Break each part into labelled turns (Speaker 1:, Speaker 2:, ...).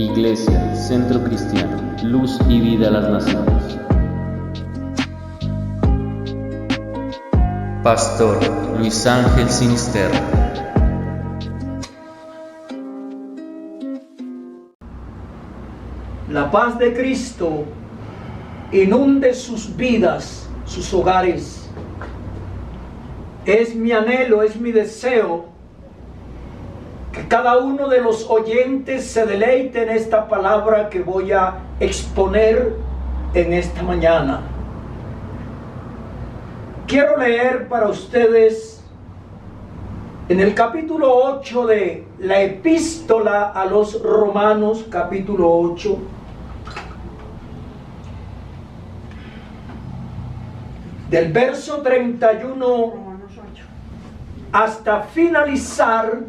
Speaker 1: Iglesia, Centro Cristiano, Luz y Vida a las Naciones. Pastor Luis Ángel Sinisterra.
Speaker 2: La paz de Cristo inunde sus vidas, sus hogares. Es mi anhelo, es mi deseo que cada uno de los oyentes se deleite en esta palabra que voy a exponer en esta mañana. Quiero leer para ustedes en el capítulo 8 de la epístola a los Romanos, capítulo 8, del verso 31 hasta finalizar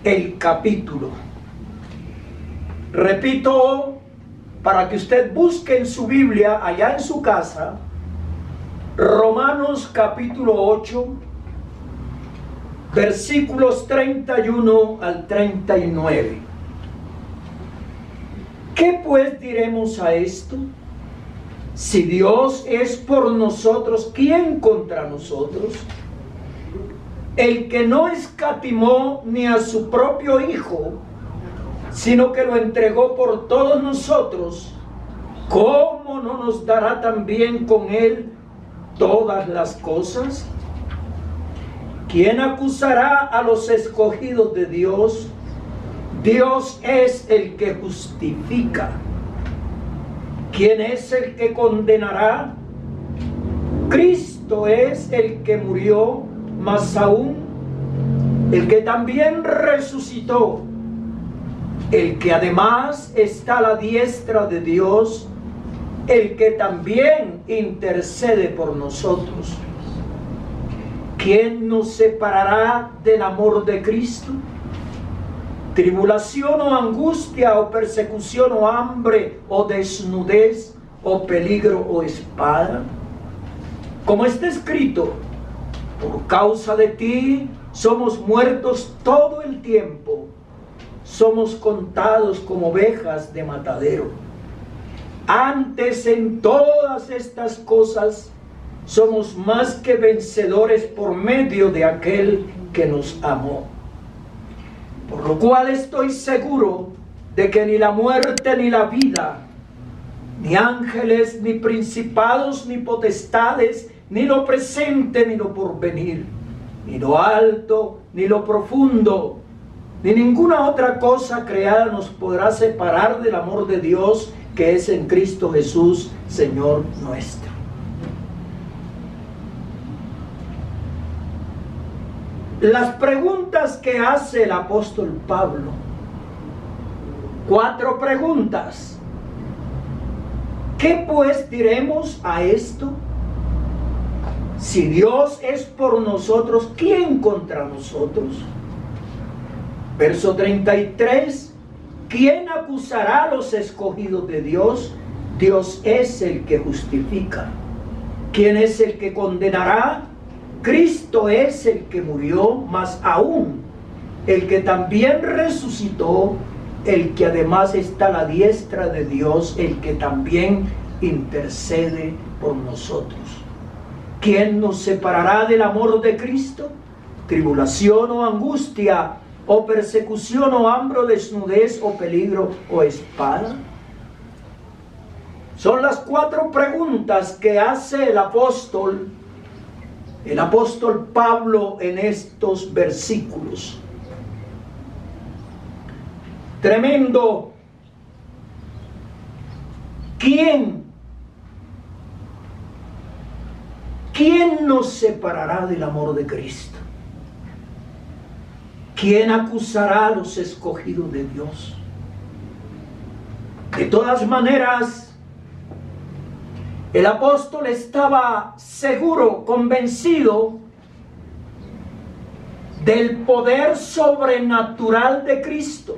Speaker 2: el capítulo. Repito, para que usted busque en su Biblia, allá en su casa, Romanos capítulo 8, versículos 31 al 39. ¿Qué pues diremos a esto? Si Dios es por nosotros, ¿quién contra nosotros? El que no escatimó ni a su propio Hijo, sino que lo entregó por todos nosotros, ¿cómo no nos dará también con Él todas las cosas? ¿Quién acusará a los escogidos de Dios? Dios es el que justifica. ¿Quién es el que condenará? Cristo es el que murió, más aún el que también resucitó, el que además está a la diestra de Dios, el que también intercede por nosotros. ¿Quién nos separará del amor de Cristo? ¿Tribulación o angustia o persecución o hambre o desnudez o peligro o espada? Como está escrito, por causa de ti somos muertos todo el tiempo, somos contados como ovejas de matadero. Antes en todas estas cosas somos más que vencedores por medio de aquel que nos amó. Por lo cual estoy seguro de que ni la muerte ni la vida, ni ángeles, ni principados, ni potestades, ni lo presente, ni lo porvenir, ni lo alto, ni lo profundo, ni ninguna otra cosa creada nos podrá separar del amor de Dios que es en Cristo Jesús, Señor nuestro. Las preguntas que hace el apóstol Pablo, 4 preguntas. ¿Qué pues diremos a esto? Si Dios es por nosotros, ¿quién contra nosotros? Verso 33. ¿Quién acusará a los escogidos de Dios? Dios es el que justifica. ¿Quién es el que condenará? Cristo es el que murió, más aún el que también resucitó, el que además está a la diestra de Dios, el que también intercede por nosotros. ¿Quién nos separará del amor de Cristo? ¿Tribulación o angustia, o persecución o hambre, o desnudez, o peligro, o espada? Son las 4 preguntas que hace el apóstol Pablo en estos versículos. Tremendo. ¿Quién nos separará del amor de Cristo? ¿Quién acusará a los escogidos de Dios? De todas maneras, el apóstol estaba seguro, convencido del poder sobrenatural de Cristo,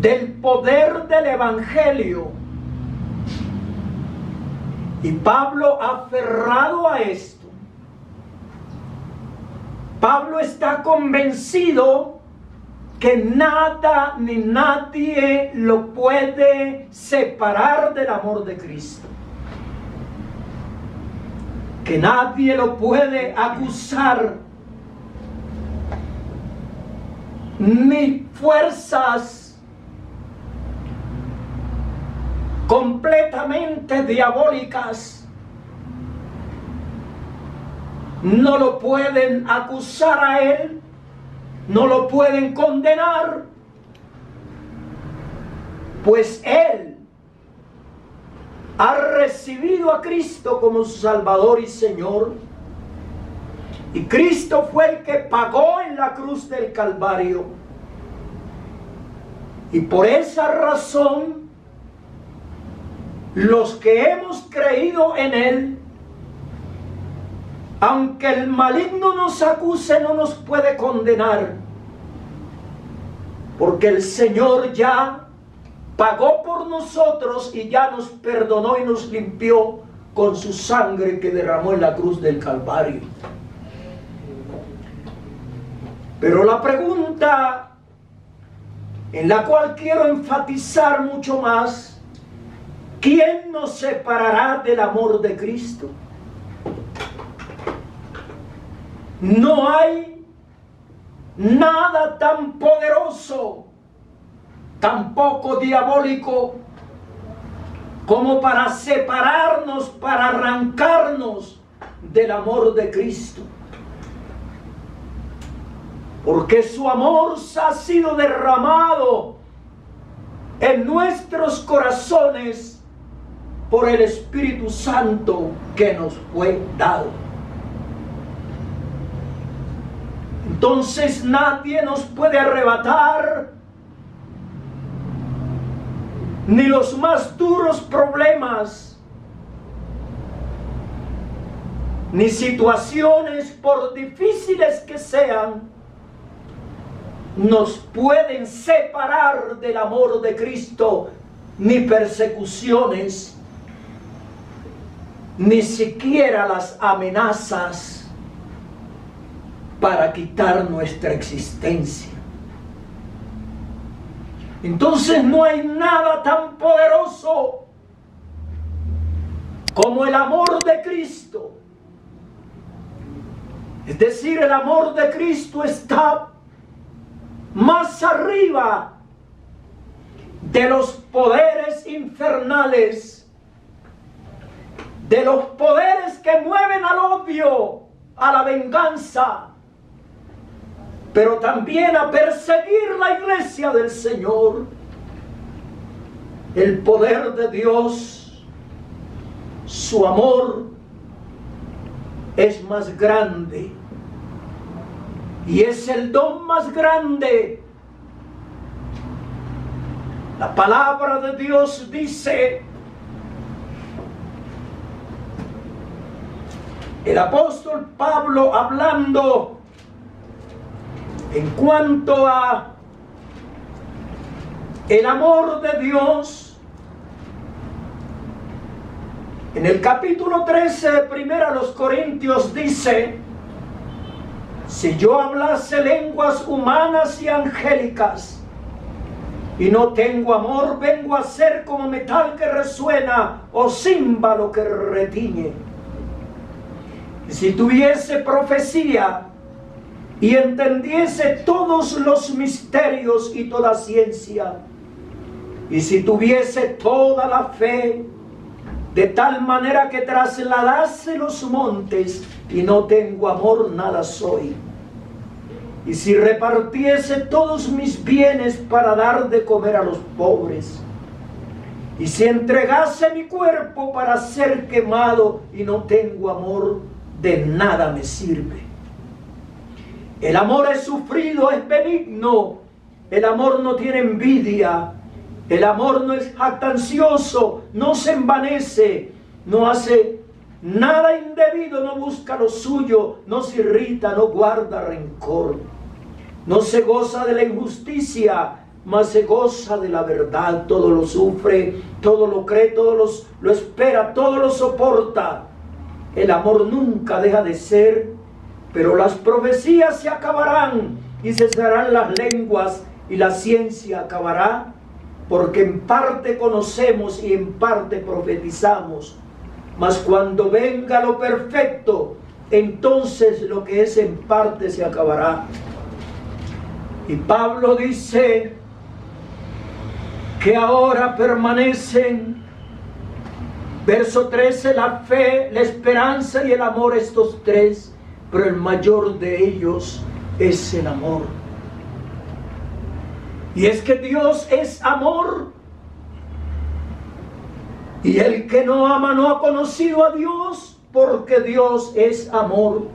Speaker 2: del poder del Evangelio. Y Pablo, aferrado a esto, Pablo está convencido que nada ni nadie lo puede separar del amor de Cristo. Que nadie lo puede acusar, ni fuerzas completamente diabólicas no lo pueden acusar a él, no lo pueden condenar, pues él ha recibido a Cristo como su Salvador y Señor. Y Cristo fue el que pagó en la cruz del Calvario. Y por esa razón, los que hemos creído en Él, aunque el maligno nos acuse, no nos puede condenar. Porque el Señor ya pagó por nosotros y ya nos perdonó y nos limpió con su sangre que derramó en la cruz del Calvario. Pero la pregunta en la cual quiero enfatizar mucho más: ¿quién nos separará del amor de Cristo? No hay nada tan poderoso, tampoco diabólico, como para separarnos, para arrancarnos del amor de Cristo. Porque su amor ha sido derramado en nuestros corazones por el Espíritu Santo que nos fue dado. Entonces nadie nos puede arrebatar ni los más duros problemas, ni situaciones, por difíciles que sean, nos pueden separar del amor de Cristo, ni persecuciones, ni siquiera las amenazas para quitar nuestra existencia. Entonces no hay nada tan poderoso como el amor de Cristo. Es decir, el amor de Cristo está más arriba de los poderes infernales, de los poderes que mueven al odio, a la venganza, pero también a perseguir la iglesia del Señor. El poder de Dios, su amor es más grande. Y es el don más grande. La palabra de Dios dice, el apóstol Pablo hablando en cuanto a el amor de Dios, en el capítulo 13 de 1 Corintios dice: si yo hablase lenguas humanas y angélicas y no tengo amor, vengo a ser como metal que resuena o címbalo que retiñe. Y si tuviese profecía y entendiese todos los misterios y toda ciencia, y si tuviese toda la fe, de tal manera que trasladase los montes, y no tengo amor, nada soy. Y si repartiese todos mis bienes para dar de comer a los pobres, y si entregase mi cuerpo para ser quemado y no tengo amor, de nada me sirve. El amor es sufrido, es benigno. El amor no tiene envidia. El amor no es jactancioso, no se envanece, no hace nada indebido, no busca lo suyo, no se irrita, no guarda rencor, no se goza de la injusticia, mas se goza de la verdad. Todo lo sufre, todo lo cree, todo lo espera, todo lo soporta. El amor nunca deja de ser, pero las profecías se acabarán y cesarán las lenguas y la ciencia acabará, porque en parte conocemos y en parte profetizamos. Mas cuando venga lo perfecto, entonces lo que es en parte se acabará. Y Pablo dice que ahora permanecen, verso 13, la fe, la esperanza y el amor, estos tres, pero el mayor de ellos es el amor. Y es que Dios es amor, y el que no ama no ha conocido a Dios, porque Dios es amor.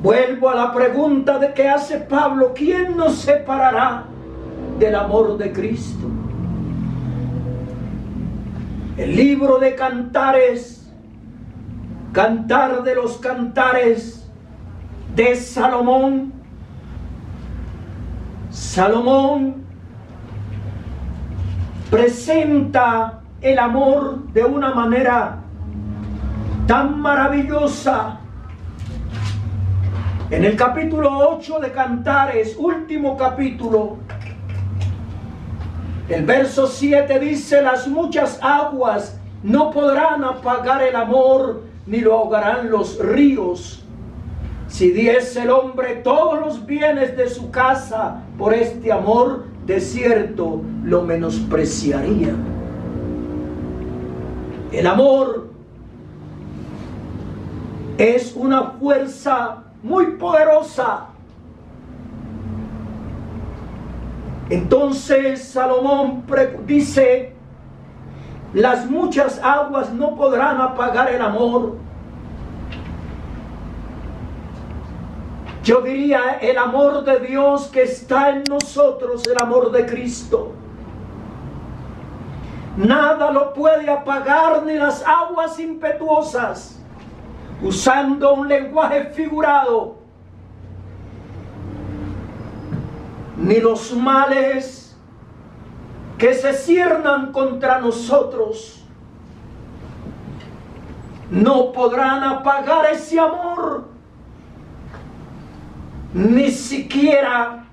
Speaker 2: Vuelvo a la pregunta de que hace Pablo: ¿quién nos separará del amor de Cristo? El libro de Cantares, Cantar de los Cantares de Salomón. Salomón presenta el amor de una manera tan maravillosa. En el capítulo 8 de Cantares, último capítulo, el verso 7 dice: las muchas aguas no podrán apagar el amor, ni lo ahogarán los ríos. Si diese el hombre todos los bienes de su casa por este amor, de cierto lo menospreciaría. El amor es una fuerza muy poderosa. Entonces Salomón dice: las muchas aguas no podrán apagar el amor. Yo diría el amor de Dios que está en nosotros, el amor de Cristo. Nada lo puede apagar, ni las aguas impetuosas. Usando un lenguaje figurado, ni los males que se ciernan contra nosotros no podrán apagar ese amor. Ni siquiera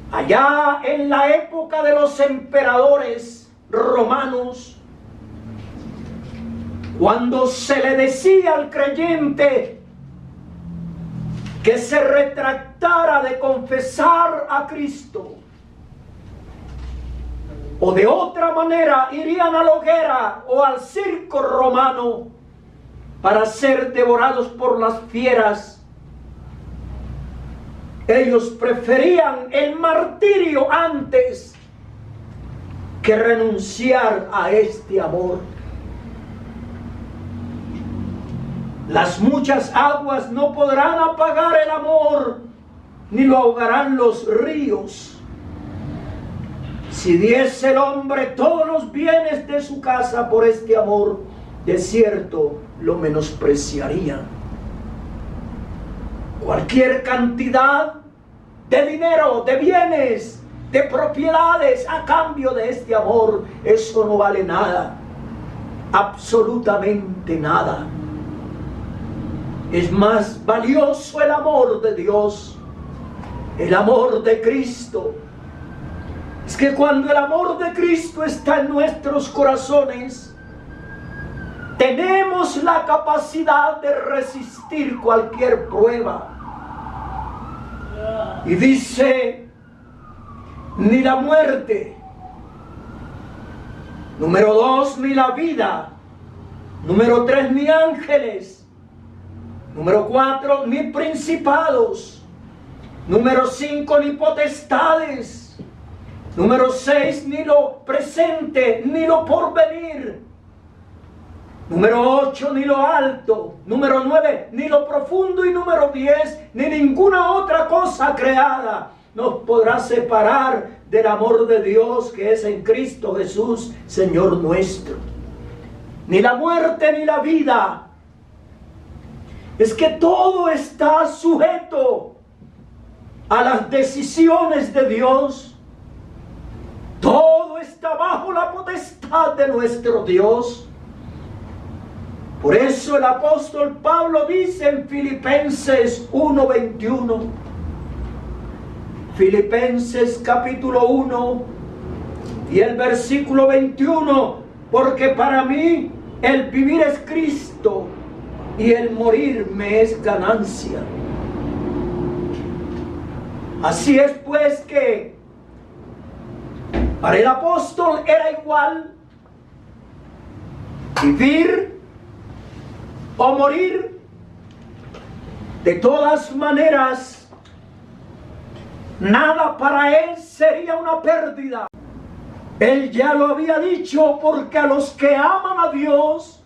Speaker 2: allá en la época de los emperadores romanos, cuando se le decía al creyente que se retractara de confesar a Cristo, o de otra manera irían a la hoguera o al circo romano para ser devorados por las fieras, ellos preferían el martirio antes que renunciar a este amor. Las muchas aguas no podrán apagar el amor, ni lo ahogarán los ríos. Si diese el hombre todos los bienes de su casa por este amor, de cierto lo menospreciaría. Cualquier cantidad de dinero, de bienes, de propiedades a cambio de este amor, eso no vale nada, absolutamente nada. Es más valioso el amor de Dios, el amor de Cristo. Es que cuando el amor de Cristo está en nuestros corazones, tenemos la capacidad de resistir cualquier prueba. Y dice: ni la muerte, número 2, ni la vida, número 3, ni ángeles, número 4, ni principados, número 5, ni potestades, número 6, ni lo presente, ni lo porvenir, número 8, ni lo alto, número 9, ni lo profundo, y número 10, ni ninguna otra cosa creada nos podrá separar del amor de Dios que es en Cristo Jesús, Señor nuestro. Ni la muerte ni la vida. Es que todo está sujeto a las decisiones de Dios. Todo está bajo la potestad de nuestro Dios. Por eso el apóstol Pablo dice en Filipenses 1:21: Filipenses capítulo 1 y el versículo 21, porque para mí el vivir es Cristo y el morir me es ganancia. Así es pues que para el apóstol era igual vivir o morir. De todas maneras, nada para él sería una pérdida. Él ya lo había dicho, porque a los que aman a Dios,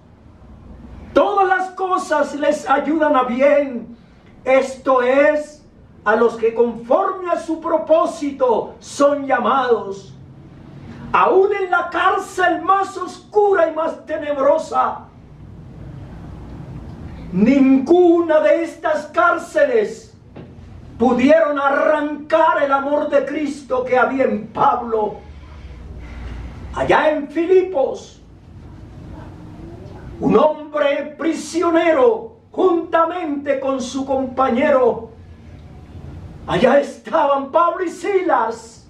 Speaker 2: todas las cosas les ayudan a bien. Esto es, a los que conforme a su propósito son llamados. Aún en la cárcel más oscura y más tenebrosa, ninguna de estas cárceles pudieron arrancar el amor de Cristo que había en Pablo. Allá en Filipos, un hombre prisionero juntamente con su compañero, allá estaban Pablo y Silas,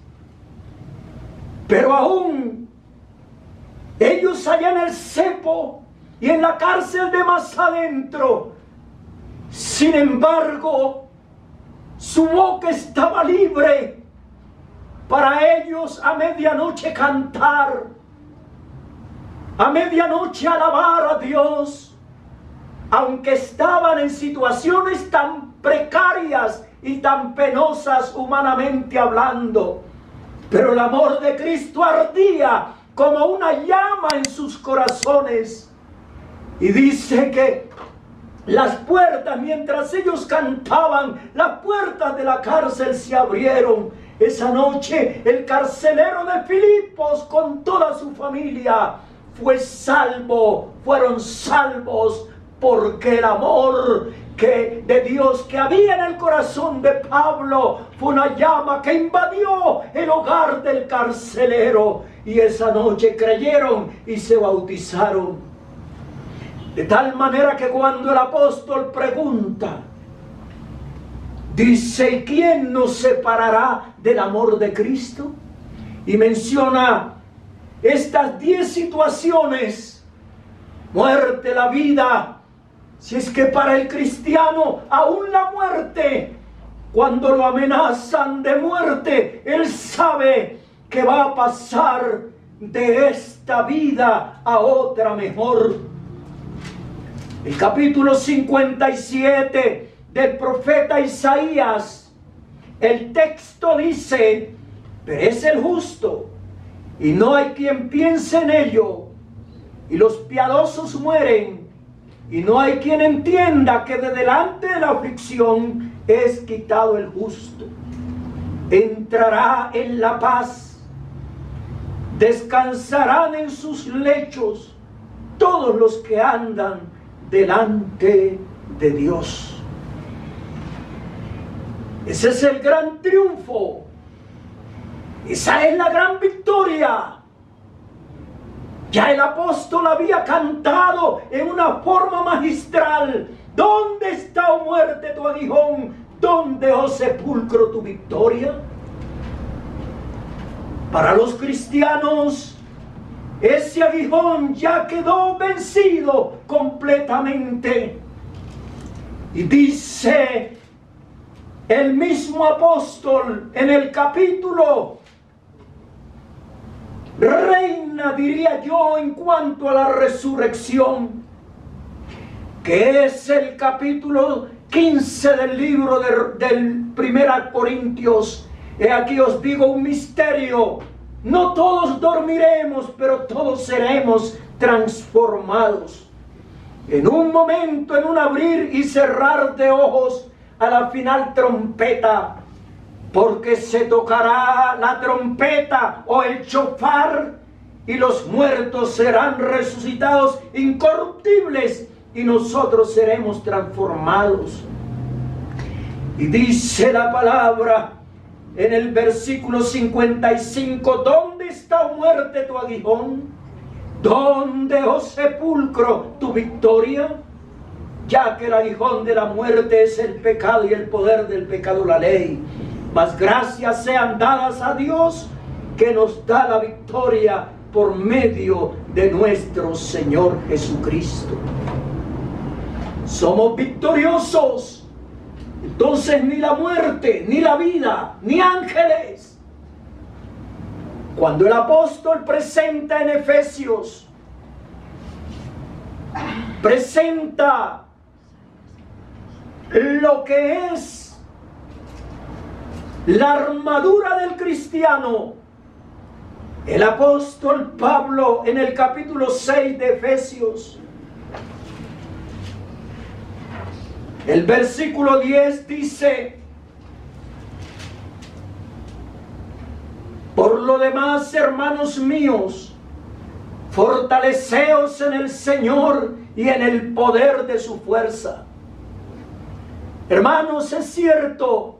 Speaker 2: pero aún ellos allá en el cepo y en la cárcel de más adentro, sin embargo, su boca estaba libre para ellos a medianoche cantar, a medianoche alabar a Dios, aunque estaban en situaciones tan precarias y tan penosas humanamente hablando. Pero el amor de Cristo ardía como una llama en sus corazones. Y dice que las puertas, mientras ellos cantaban, las puertas de la cárcel se abrieron. Esa noche el carcelero de Filipos con toda su familia fue salvo, fueron salvos, porque el amor de Dios que había en el corazón de Pablo fue una llama que invadió el hogar del carcelero, y esa noche creyeron y se bautizaron. De tal manera que cuando el apóstol pregunta, dice: ¿quién nos separará del amor de Cristo? Y menciona estas 10 situaciones: muerte, la vida. Si es que para el cristiano, aún la muerte, cuando lo amenazan de muerte, él sabe que va a pasar de esta vida a otra mejor. El capítulo 57 del profeta Isaías, el texto dice: perece el justo y no hay quien piense en ello, y los piadosos mueren y no hay quien entienda que de delante de la aflicción es quitado el justo. Entrará en la paz, descansarán en sus lechos todos los que andan delante de Dios. Ese es el gran triunfo, esa es la gran victoria. Ya el apóstol había cantado en una forma magistral: ¿dónde está, oh muerte, tu aguijón? ¿Dónde, oh sepulcro, tu victoria? Para los cristianos, ese aguijón ya quedó vencido completamente. Y dice el mismo apóstol en el capítulo, reina, diría yo, en cuanto a la resurrección, que es el capítulo 15 del libro del 1 Corintios. He aquí os digo un misterio: no todos dormiremos, pero todos seremos transformados. En un momento, en un abrir y cerrar de ojos, a la final trompeta, porque se tocará la trompeta o el shofar, y los muertos serán resucitados incorruptibles, y nosotros seremos transformados. Y dice la palabra en el versículo 55: ¿dónde está, oh muerte, tu aguijón? ¿Dónde, oh sepulcro, tu victoria? Ya que el aguijón de la muerte es el pecado, y el poder del pecado la ley. Mas gracias sean dadas a Dios que nos da la victoria por medio de nuestro Señor Jesucristo. Somos victoriosos. Entonces ni la muerte, ni la vida, ni ángeles. Cuando el apóstol presenta en Efesios, presenta lo que es la armadura del cristiano, el apóstol Pablo en el capítulo 6 de Efesios, el versículo 10 dice: por lo demás, hermanos míos, fortaleceos en el Señor y en el poder de su fuerza. Hermanos, es cierto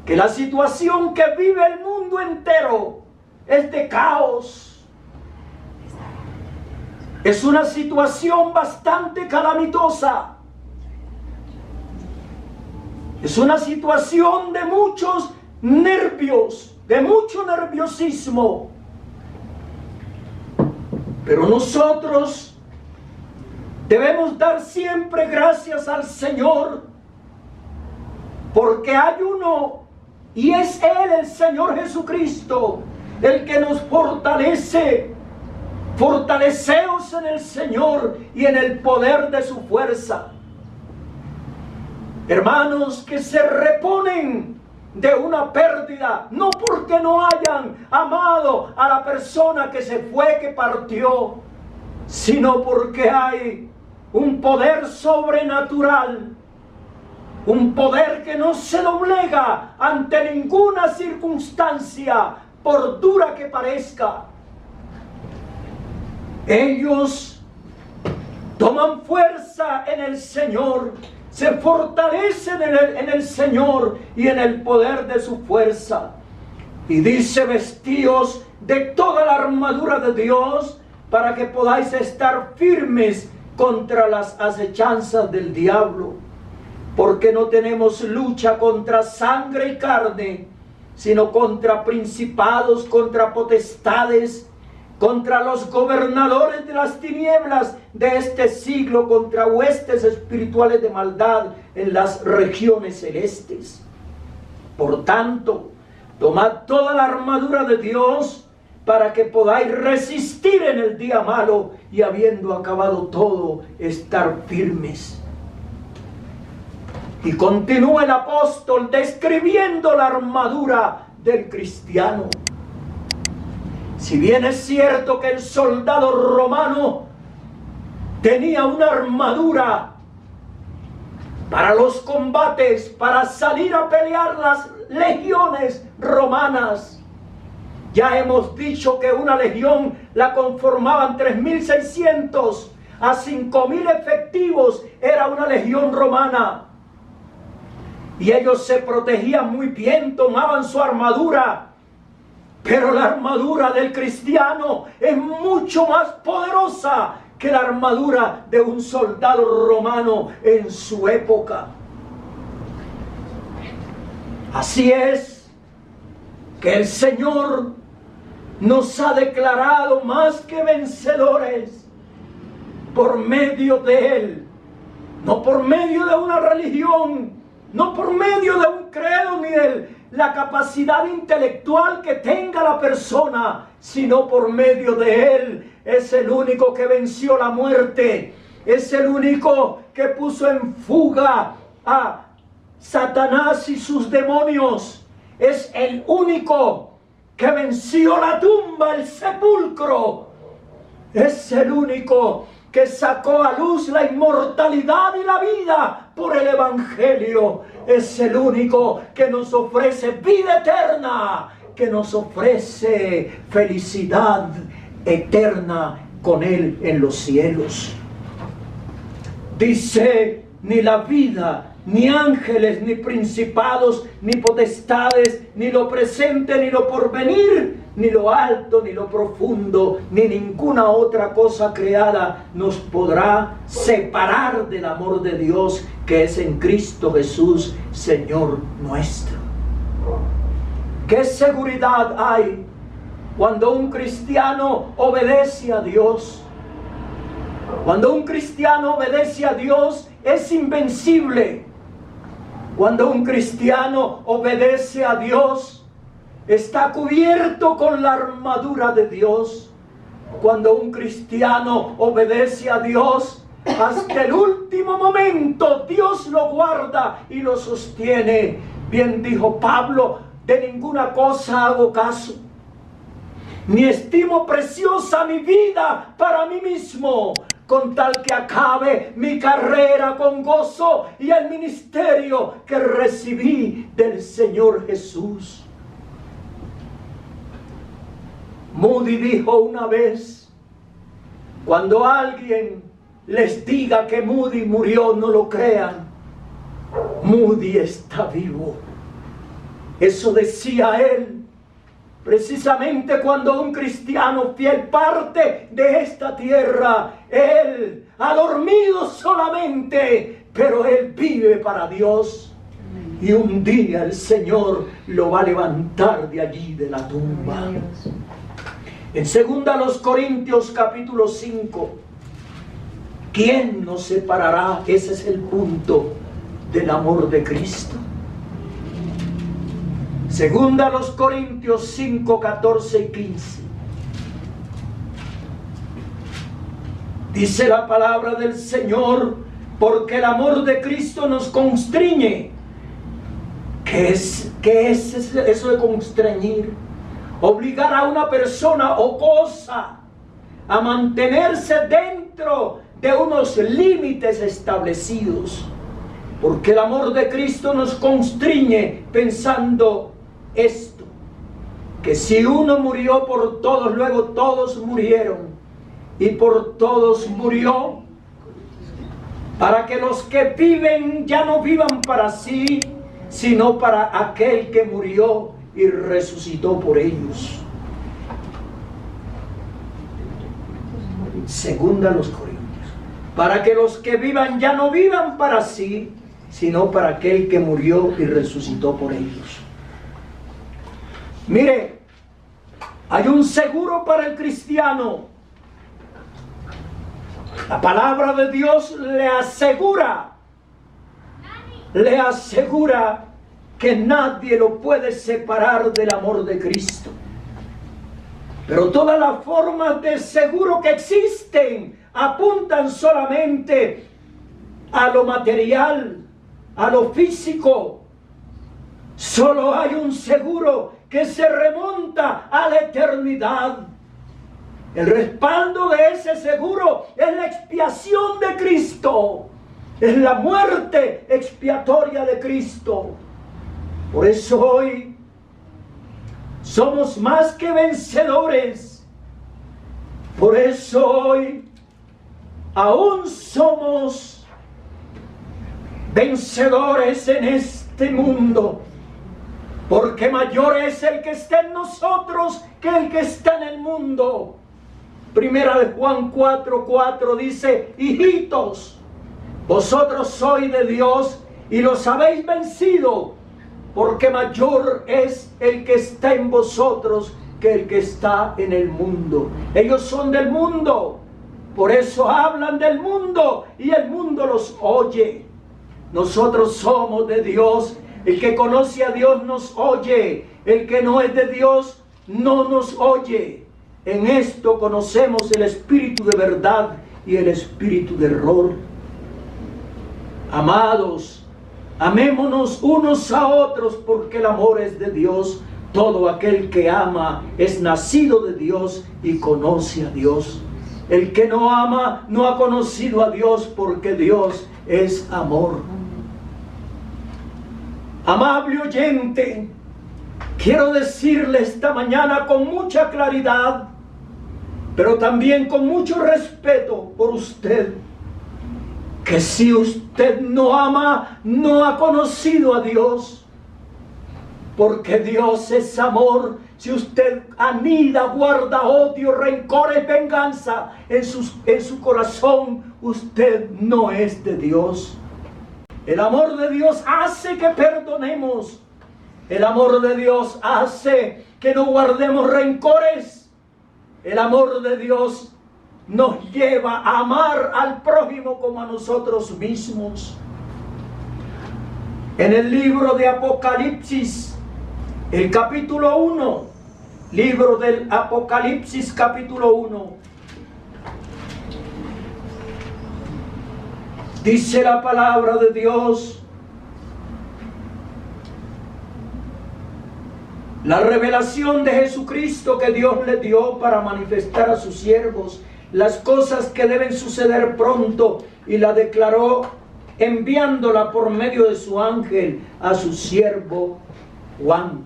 Speaker 2: que la situación que vive el mundo entero es de caos. Es una situación bastante calamitosa. Es una situación de muchos nervios, de mucho nerviosismo. Pero nosotros debemos dar siempre gracias al Señor, porque hay uno, y es Él, el Señor Jesucristo, el que nos fortalece. Fortaleceos en el Señor y en el poder de su fuerza. Hermanos que se reponen de una pérdida, no porque no hayan amado a la persona que se fue, que partió, sino porque hay un poder sobrenatural, un poder que no se doblega ante ninguna circunstancia, por dura que parezca. Ellos toman fuerza en el Señor, se fortalecen en el Señor y en el poder de su fuerza. Y dice: vestíos de toda la armadura de Dios para que podáis estar firmes contra las acechanzas del diablo. Porque no tenemos lucha contra sangre y carne, sino contra principados, contra potestades, contra los gobernadores de las tinieblas de este siglo, contra huestes espirituales de maldad en las regiones celestes. Por tanto, tomad toda la armadura de Dios para que podáis resistir en el día malo y, habiendo acabado todo, estar firmes. Y continúa el apóstol describiendo la armadura del cristiano. Si bien es cierto que el soldado romano tenía una armadura para los combates, para salir a pelear las legiones romanas, ya hemos dicho que una legión la conformaban 3.600 a 5.000 efectivos, era una legión romana. Y ellos se protegían muy bien, tomaban su armadura. Pero la armadura del cristiano es mucho más poderosa que la armadura de un soldado romano en su época. Así es que el Señor nos ha declarado más que vencedores por medio de Él, no por medio de una religión, no por medio de un credo ni de la capacidad intelectual que tenga la persona, sino por medio de Él. Es el único que venció la muerte, es el único que puso en fuga a Satanás y sus demonios, es el único que venció la tumba, el sepulcro, es el único que sacó a luz la inmortalidad y la vida por el Evangelio. Es el único que nos ofrece vida eterna, que nos ofrece felicidad eterna con Él en los cielos. Dice: ni la vida, ni ángeles, ni principados, ni potestades, ni lo presente, ni lo porvenir, ni lo alto, ni lo profundo, ni ninguna otra cosa creada nos podrá separar del amor de Dios que es en Cristo Jesús, Señor nuestro. ¿Qué seguridad hay cuando un cristiano obedece a Dios? Cuando un cristiano obedece a Dios, es invencible. Cuando un cristiano obedece a Dios, está cubierto con la armadura de Dios. Cuando un cristiano obedece a Dios, hasta el último momento Dios lo guarda y lo sostiene. Bien dijo Pablo, de ninguna cosa hago caso, ni estimo preciosa mi vida para mí mismo, con tal que acabe mi carrera con gozo y el ministerio que recibí del Señor Jesús. Moody dijo una vez, cuando alguien les diga que Moody murió, no lo crean, Moody está vivo. Eso decía él, precisamente cuando un cristiano fiel parte de esta tierra. Él ha dormido solamente, pero él vive para Dios. Y un día el Señor lo va a levantar de allí, de la tumba. En 2 Corintios capítulo 5, ¿quién nos separará? Ese es el punto del amor de Cristo. 2 Corintios 5, 14 y 15. Dice la palabra del Señor, porque el amor de Cristo nos constriñe. ¿Qué es eso de constreñir? Obligar a una persona o cosa a mantenerse dentro de unos límites establecidos. Porque el amor de Cristo nos constriñe pensando esto, que si uno murió por todos, luego todos murieron, y por todos murió, para que los que viven ya no vivan para sí, sino para aquel que murió y resucitó por ellos. 2 Corintios, para que los que vivan ya no vivan para sí, sino para aquel que murió y resucitó por ellos. Mire, hay un seguro para el cristiano. La palabra de Dios le asegura que nadie lo puede separar del amor de Cristo. Pero todas las formas de seguro que existen apuntan solamente a lo material, a lo físico. Solo hay un seguro que se remonta a la eternidad. El respaldo de ese seguro es la expiación de Cristo, es la muerte expiatoria de Cristo. Por eso hoy somos más que vencedores. Por eso hoy aún somos vencedores en este mundo. Porque mayor es el que está en nosotros que el que está en el mundo. Primera de Juan 4:4 dice: hijitos, vosotros sois de Dios y los habéis vencido, porque mayor es el que está en vosotros que el que está en el mundo. Ellos son del mundo, por eso hablan del mundo y el mundo los oye. Nosotros somos de Dios. El que conoce a Dios nos oye. El que no es de Dios no nos oye. En esto conocemos el espíritu de verdad y el espíritu de error. Amados, amémonos unos a otros, porque el amor es de Dios. Todo aquel que ama es nacido de Dios y conoce a Dios. El que no ama no ha conocido a Dios, porque Dios es amor. Amable oyente, quiero decirle esta mañana con mucha claridad, pero también con mucho respeto por usted, que si usted no ama, no ha conocido a Dios, porque Dios es amor. Si usted anida, guarda odio, rencores, venganza en su corazón, usted no es de Dios. El amor de Dios hace que perdonemos. El amor de Dios hace que no guardemos rencores. El amor de Dios nos lleva a amar al prójimo como a nosotros mismos. En el libro de Apocalipsis, el capítulo 1, libro del Apocalipsis capítulo 1, dice la palabra de Dios: la revelación de Jesucristo que Dios le dio para manifestar a sus siervos las cosas que deben suceder pronto, y la declaró enviándola por medio de su ángel a su siervo Juan.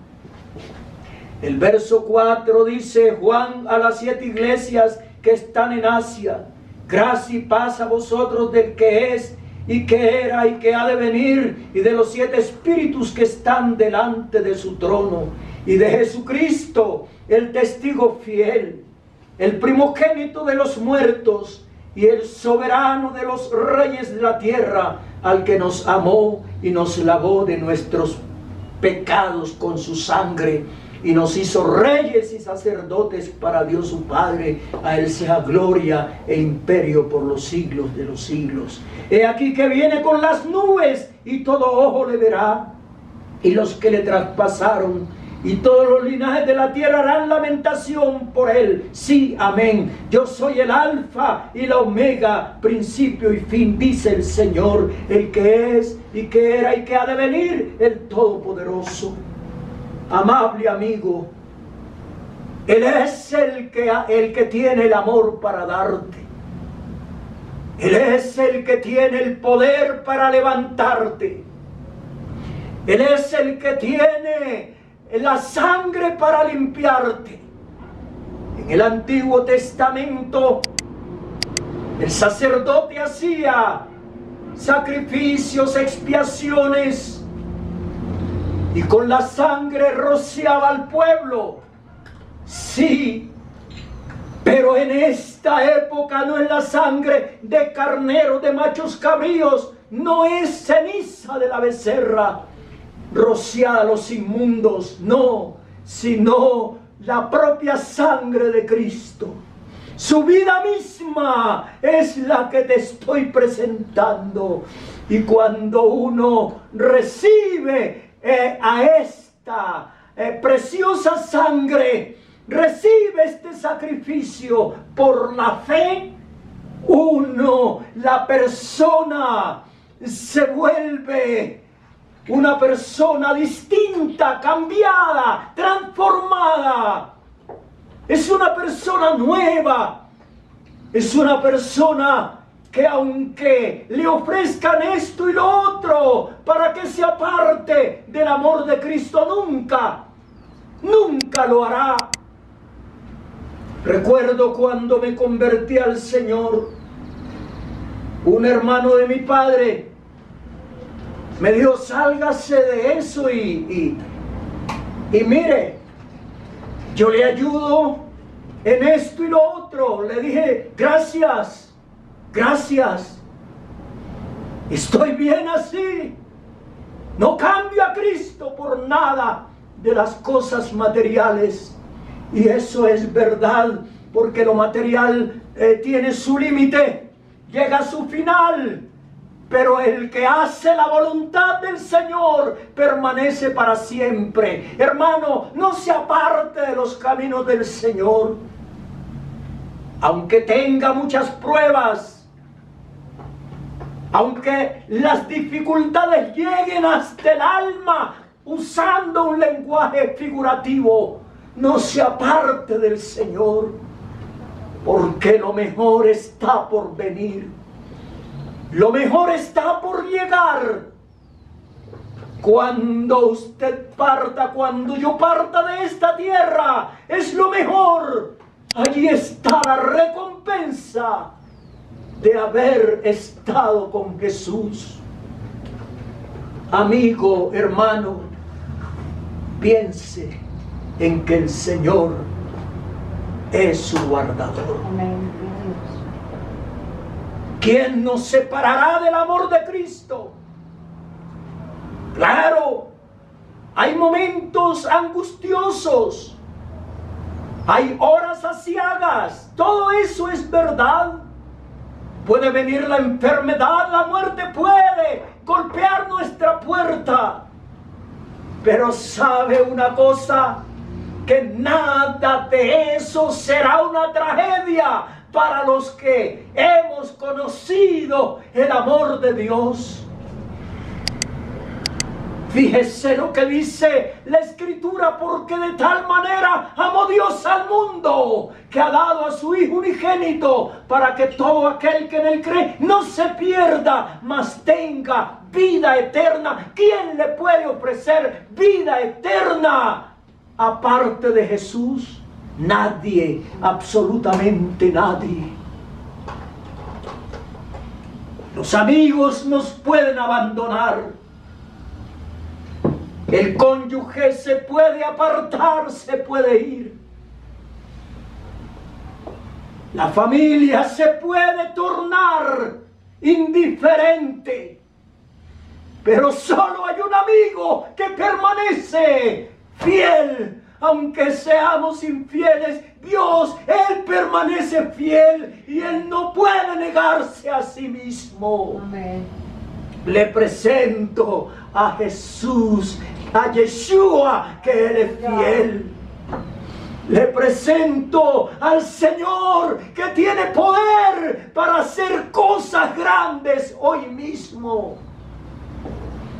Speaker 2: El verso 4 dice: Juan, a las 7 iglesias que están en Asia, gracia y paz a vosotros del que es, y que era, y que ha de venir, y de los 7 espíritus que están delante de su trono, y de Jesucristo, el testigo fiel, el primogénito de los muertos, y el soberano de los reyes de la tierra, al que nos amó y nos lavó de nuestros pecados con su sangre, y nos hizo reyes y sacerdotes para Dios su Padre. A Él sea gloria e imperio por los siglos de los siglos. He aquí que viene con las nubes, y todo ojo le verá, y los que le traspasaron, y todos los linajes de la tierra harán lamentación por él. Sí, amén. Yo soy el alfa y la omega, principio y fin, dice el Señor, el que es, y que era, y que ha de venir, el Todopoderoso. Amable amigo, Él es el que tiene el amor para darte. Él es el que tiene el poder para levantarte. Él es el que tiene la sangre para limpiarte. En el Antiguo Testamento, el sacerdote hacía sacrificios, expiaciones, y con la sangre rociaba al pueblo. Sí, pero en esta época no es la sangre de carneros, de machos cabríos, no es ceniza de la becerra rociada a los inmundos, no, sino la propia sangre de Cristo. Su vida misma es la que te estoy presentando. Y cuando uno recibe a esta preciosa sangre, recibe este sacrificio por la fe, la persona se vuelve una persona distinta, cambiada, transformada. Es una persona nueva. Es una persona que aunque le ofrezcan esto y lo otro para que se aparte del amor de Cristo, nunca lo hará. Recuerdo cuando me convertí al Señor, un hermano de mi padre me dijo: sálgase de eso y mire, yo le ayudo en esto y lo otro. Le dije: gracias, estoy bien así. No cambio a Cristo por nada de las cosas materiales. Y eso es verdad, porque lo material tiene su límite, llega a su final. Pero el que hace la voluntad del Señor permanece para siempre. Hermano, no se aparte de los caminos del Señor. Aunque tenga muchas pruebas, aunque las dificultades lleguen hasta el alma, usando un lenguaje figurativo, no se aparte del Señor, porque lo mejor está por venir. Lo mejor está por llegar. Cuando usted parta, cuando yo parta de esta tierra, es lo mejor. Allí está la recompensa de haber estado con Jesús. Amigo, hermano, piense en que el Señor es su guardador.
Speaker 3: Amén.
Speaker 2: ¿Quién nos separará del amor de Cristo? Claro, hay momentos angustiosos, hay horas aciagas, todo eso es verdad. Puede venir la enfermedad, la muerte puede golpear nuestra puerta. Pero sabe una cosa, que nada de eso será una tragedia para los que hemos conocido el amor de Dios. Fíjese lo que dice la Escritura, porque de tal manera amó Dios al mundo, que ha dado a su Hijo unigénito, para que todo aquel que en él cree no se pierda, mas tenga vida eterna. ¿Quién le puede ofrecer vida eterna aparte de Jesús? Nadie, absolutamente nadie. Los amigos nos pueden abandonar. El cónyuge se puede apartar, se puede ir. La familia se puede tornar indiferente. Pero solo hay un amigo que permanece fiel. Aunque seamos infieles, Dios, Él permanece fiel y Él no puede negarse a sí mismo.
Speaker 3: Amén.
Speaker 2: Le presento a Jesús, a Yeshua, que Él es fiel. Le presento al Señor, que tiene poder para hacer cosas grandes hoy mismo.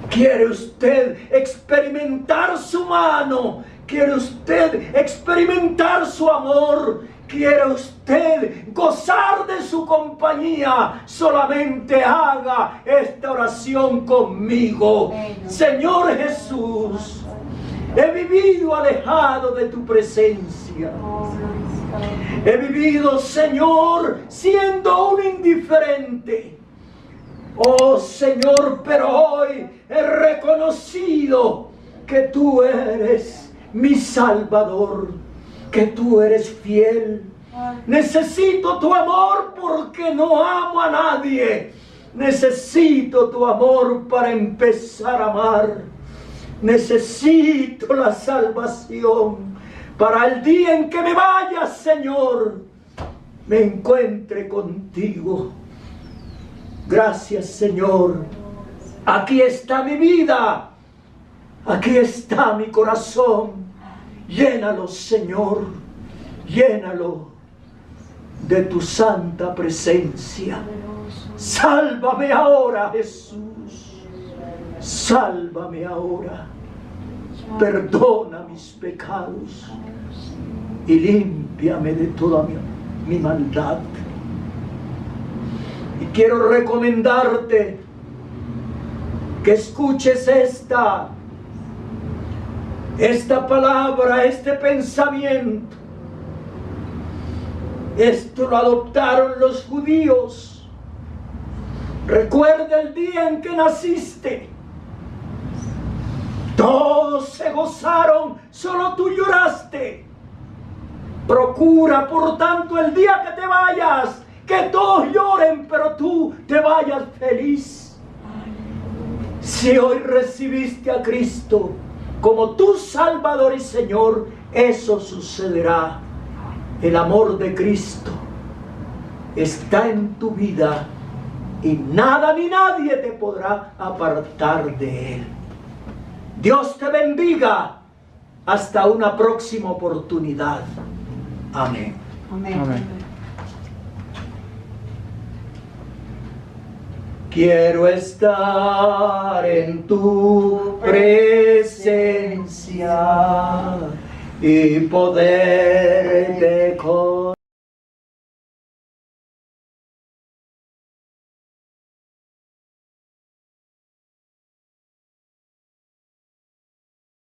Speaker 2: ¿Quiere usted experimentar su mano? ¿Quiere usted experimentar su amor? ¿Quiere usted gozar de su compañía? Solamente haga esta oración conmigo. Señor Jesús, he vivido alejado de tu presencia. He vivido, Señor, siendo un indiferente. Oh Señor, pero hoy he reconocido que tú eres mi Salvador, que tú eres fiel. Necesito tu amor porque no amo a nadie. Necesito tu amor para empezar a amar. Necesito la salvación para el día en que me vaya, Señor, me encuentre contigo. Gracias, Señor. Aquí está mi vida. Aquí está mi corazón. Llénalo, Señor. Llénalo de tu santa presencia. Sálvame ahora, Jesús. Sálvame ahora. Perdona mis pecados y límpiame de toda mi maldad. Y quiero recomendarte que escuches esta palabra, este pensamiento. Esto lo adoptaron los judíos. Recuerda el día en que naciste. Todos se gozaron, solo tú lloraste. Procura, por tanto, el día que te vayas, que todos lloren, pero tú te vayas feliz. Si hoy recibiste a Cristo como tu Salvador y Señor, eso sucederá. El amor de Cristo está en tu vida y nada ni nadie te podrá apartar de Él. Dios te bendiga. Hasta una próxima oportunidad. Amén.
Speaker 3: Amén.
Speaker 1: Amén.
Speaker 2: Quiero estar en tu presencia y poder